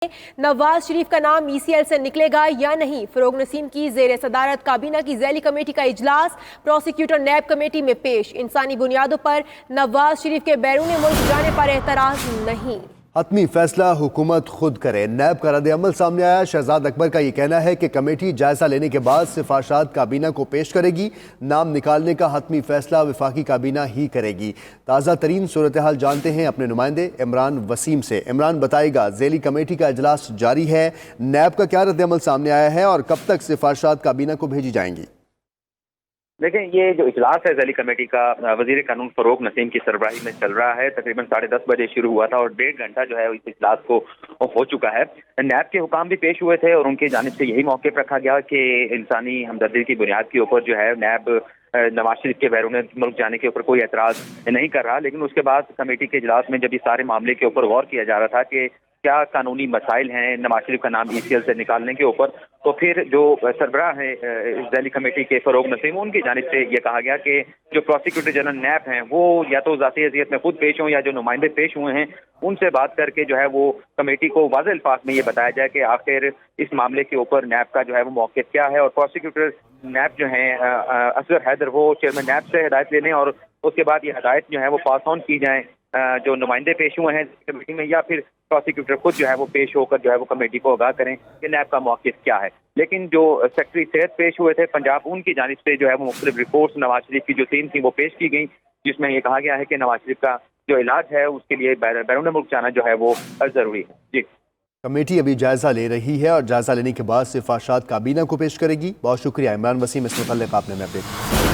नवाज शरीफ का नाम ECL से निकलेगा या नहीं। फरूख नसीम की ज़ेर सदारत काबीना की ज़ैली कमेटी का इजलास प्रोसिक्यूटर NAB कमेटी में पेश। इंसानी बुनियादों पर नवाज शरीफ के बैरून मुल्क जाने पर एतराज नहीं। हतमी फैसला हुकूमत खुद करे। NAB का रद्द-ए-अमल सामने आया। शहजाद अकबर का ये कहना है कि कमेटी जायजा लेने के बाद सिफारशात काबीना को पेश करेगी। नाम निकालने का हतमी फैसला वफाकी काबीना ही करेगी। ताज़ा तरीन सूरत हाल जानते हैं अपने नुमाइंदे इमरान वसीम से। इमरान बताएगा, ज़ैली कमेटी का इजलास जारी है, NAB का क्या रद्द-ए-अमल सामने आया है और कब तक सिफारशात काबीना को भेजी जाएंगी? देखें, ये जो इजलास है ज़ैली कमेटी का वज़ीर कानून फरूख नसीम की सरबराही में चल रहा है। तकरीबन 10:30 बजे शुरू हुआ था और 1.5 घंटा जो है इस इजलास को हो चुका है। NAB के हुकाम भी पेश हुए थे और उनकी जानिब से यही मौक़िफ़ रखा गया कि इंसानी हमदर्दी की बुनियाद के ऊपर जो है NAB नवाज शरीफ के बैरून मुल्क जाने के ऊपर कोई एतराज़ नहीं कर रहा। लेकिन उसके बाद कमेटी के इजलास में जब इस सारे मामले के ऊपर गौर किया जा रहा था कि क्या कानूनी मसाइल हैं नवाज शरीफ का नाम ECL से निकालने के ऊपर, तो फिर जो सरबराह है ज़ैली कमेटी के फरूख नसीम, उनकी जानिब से ये कहा गया कि जो प्रोसिक्यूटर जनरल NAB हैं वो या तो ज़ाती हैसियत में खुद पेश हों या जो नुमाइंदे पेश हुए हैं उनसे बात करके जो है वो कमेटी को वाज़ेह अल्फाज में ये बताया जाए कि आखिर इस मामले के ऊपर NAB का जो है वो मौक़िफ़ क्या है। और प्रोसिक्यूटर NAB जो है असद वो चेयरमैन NAB से हिदायत लेने और उसके बाद ये हिदायत जो है वो पास ऑन की जाए जो नुमाइंदे पेश हुए हैं कमेटी में, या फिर प्रोसिक्यूटर खुद जो है वो पेश होकर जो है वो कमेटी को आगाह करें कि NAB का मौक़िफ़ क्या है। लेकिन जो सेक्रेटरी सेहत पेश हुए थे पंजाब, उनकी जानिब से जो है वो मुख्तलिफ रिपोर्ट्स नवाज शरीफ की जो 3 थी वो पेश की गई, जिसमें ये कहा गया है कि नवाज शरीफ का जो इलाज है उसके लिए बैरून मुल्क जाना जो है वो ज़रूरी है। जी, कमेटी अभी जायजा ले रही है और जायजा लेने के बाद सिफारशात काबीना को पेश करेगी। बहुत शुक्रिया इमरान वसीम, इस मुतल्लिक़ आपने अपडेट